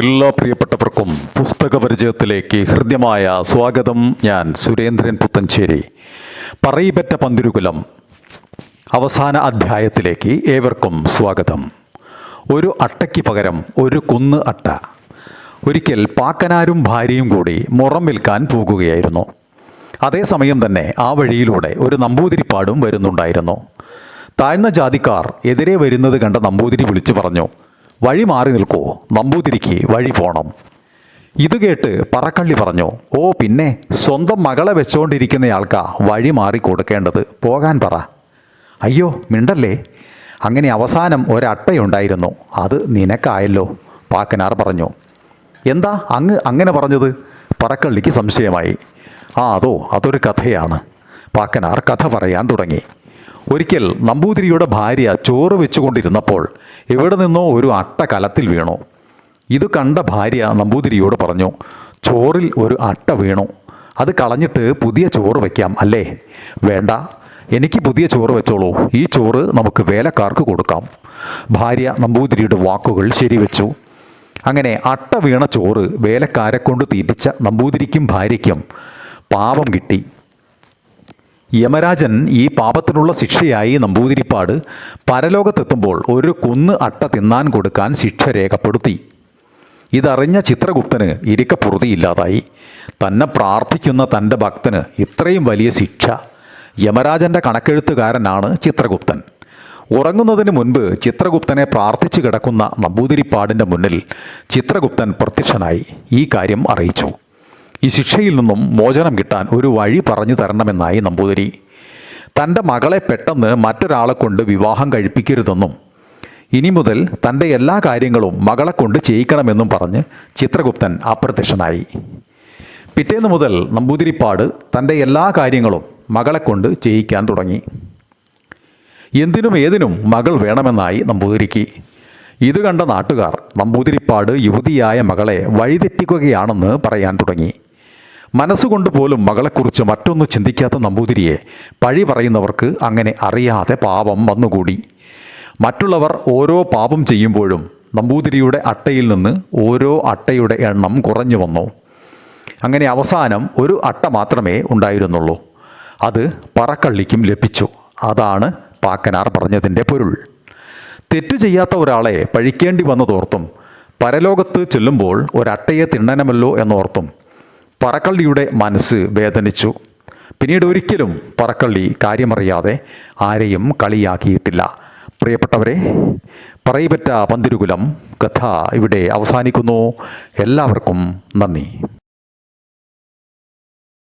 എല്ലാ പ്രിയപ്പെട്ടവർക്കും പുസ്തക പരിചയത്തിലേക്ക് ഹൃദ്യമായ സ്വാഗതം. ഞാൻ സുരേന്ദ്രൻ പുത്തഞ്ചേരി. പറയിപെറ്റ പന്തിരുകുലം അവസാന അധ്യായത്തിലേക്ക് ഏവർക്കും സ്വാഗതം. ഒരു അട്ടയ്ക്ക് പകരം ഒരു കുന്ന് അട്ട. ഒരിക്കൽ പാക്കനാരും ഭാര്യയും കൂടി മുറം വിൽക്കാൻ പോകുകയായിരുന്നു. അതേസമയം തന്നെ ആ വഴിയിലൂടെ ഒരു നമ്പൂതിരിപ്പാടും വരുന്നുണ്ടായിരുന്നു. താഴ്ന്ന ജാതിക്കാർ എതിരെ വരുന്നത് കണ്ട നമ്പൂതിരി വിളിച്ചു പറഞ്ഞു, വഴി മാറി നിൽക്കൂ, നമ്പൂതിരിക്ക് വഴി പോണം. ഇത് കേട്ട് പറക്കള്ളി പറഞ്ഞു, ഓ പിന്നെ സ്വന്തം മകളെ വെച്ചോണ്ടിരിക്കുന്നയാൾക്കാ വഴി മാറി കൊടുക്കേണ്ടത്, പോകാൻ പറ. അയ്യോ മിണ്ടല്ലേ, അങ്ങനെ അവസാനം ഒരട്ടയുണ്ടായിരുന്നു, അത് നിനക്കായല്ലോ, പാക്കനാർ പറഞ്ഞു. എന്താ അങ്ങ് അങ്ങനെ പറഞ്ഞത്? പറക്കള്ളിക്ക് സംശയമായി. അതൊരു കഥയാണ്. പാക്കനാർ കഥ പറയാൻ തുടങ്ങി. ഒരിക്കൽ നമ്പൂതിരിയുടെ ഭാര്യ ചോറ് വെച്ചുകൊണ്ടിരുന്നപ്പോൾ എവിടെ നിന്നോ ഒരു അട്ട കലത്തിൽ വീണു. ഇത് കണ്ട ഭാര്യ നമ്പൂതിരിയോട് പറഞ്ഞു, ചോറിൽ ഒരു അട്ട വീണു, അത് കളഞ്ഞിട്ട് പുതിയ ചോറ് വയ്ക്കാം അല്ലേ? വേണ്ട, എനിക്ക് പുതിയ ചോറ് വെച്ചോളൂ, ഈ ചോറ് നമുക്ക് വേലക്കാർക്ക് കൊടുക്കാം. ഭാര്യ നമ്പൂതിരിയുടെ വാക്കുകൾ ശരിവെച്ചു. അങ്ങനെ അട്ട വീണ ചോറ് വേലക്കാരെ കൊണ്ട് തീറ്റിച്ച നമ്പൂതിരിക്കും ഭാര്യയ്ക്കും പാപം കിട്ടി. യമരാജൻ ഈ പാപത്തിനുള്ള ശിക്ഷയായി നമ്പൂതിരിപ്പാട് പരലോകത്തെത്തുമ്പോൾ ഒരു കുന്ന് അട്ട തിന്നാൻ കൊടുക്കാൻ ശിക്ഷ രേഖപ്പെടുത്തി. ഇതറിഞ്ഞ ചിത്രഗുപ്തന് ഇരിക്കപ്പുറുതിയില്ലാതായി. തന്നെ പ്രാർത്ഥിക്കുന്ന തൻ്റെ ഭക്തന് ഇത്രയും വലിയ ശിക്ഷ. യമരാജൻ്റെ കണക്കെഴുത്തുകാരനാണ് ചിത്രഗുപ്തൻ. ഉറങ്ങുന്നതിന് മുൻപ് ചിത്രഗുപ്തനെ പ്രാർത്ഥിച്ചു കിടക്കുന്ന നമ്പൂതിരിപ്പാടിൻ്റെ മുന്നിൽ ചിത്രഗുപ്തൻ പ്രത്യക്ഷനായി ഈ കാര്യം അറിയിച്ചു. ഈ ശിക്ഷയിൽ നിന്നും മോചനം കിട്ടാൻ ഒരു വഴി പറഞ്ഞു തരണമെന്നായി നമ്പൂതിരി. തൻ്റെ മകളെ പെട്ടെന്ന് മറ്റൊരാളെ കൊണ്ട് വിവാഹം കഴിപ്പിക്കരുതെന്നും ഇനി മുതൽ തൻ്റെ എല്ലാ കാര്യങ്ങളും മകളെ കൊണ്ട് ചെയ്യിക്കണമെന്നും പറഞ്ഞ് ചിത്രഗുപ്തൻ അപ്രത്യക്ഷനായി. പിറ്റേന്ന് മുതൽ നമ്പൂതിരിപ്പാട് തൻ്റെ എല്ലാ കാര്യങ്ങളും മകളെ കൊണ്ട് ചെയ്യിക്കാൻ തുടങ്ങി. എന്തിനും ഏതിനും മകൾ വേണമെന്നായി നമ്പൂതിരിക്ക്. ഇത് കണ്ട നാട്ടുകാർ നമ്പൂതിരിപ്പാട് യുവതിയായ മകളെ വഴിതെറ്റിക്കുകയാണെന്ന് പറയാൻ തുടങ്ങി. മനസ്സുകൊണ്ട് പോലും മകളെക്കുറിച്ച് മറ്റൊന്ന് ചിന്തിക്കാത്ത നമ്പൂതിരിയെ പഴി പറയുന്നവർക്ക് അങ്ങനെ അറിയാതെ പാപം വന്നുകൂടി. മറ്റുള്ളവർ ഓരോ പാപം ചെയ്യുമ്പോഴും നമ്പൂതിരിയുടെ അട്ടയിൽ നിന്ന് ഓരോ അട്ടയുടെ എണ്ണം കുറഞ്ഞു വന്നു. അങ്ങനെ അവസാനം ഒരു അട്ട മാത്രമേ ഉണ്ടായിരുന്നുള്ളൂ. അത് പറക്കള്ളിക്കും ലഭിച്ചു. അതാണ് പാക്കനാർ പറഞ്ഞതിൻ്റെ പൊരുൾ. തെറ്റു ചെയ്യാത്ത ഒരാളെ പഴിക്കേണ്ടി വന്നതോർത്തും പരലോകത്ത് ചെല്ലുമ്പോൾ ഒരട്ടയെ തിന്നണമല്ലോ എന്നോർത്തും പറക്കള്ളിയുടെ മനസ്സ് വേദനിച്ചു. പിന്നീട് ഒരിക്കലും പറക്കള്ളി കാര്യമറിയാതെ ആരെയും കളിയാക്കിയിട്ടില്ല. പ്രിയപ്പെട്ടവരെ, പറയിപെറ്റ പന്തിരുകുലം കഥ ഇവിടെ അവസാനിക്കുന്നു. എല്ലാവർക്കും നന്ദി.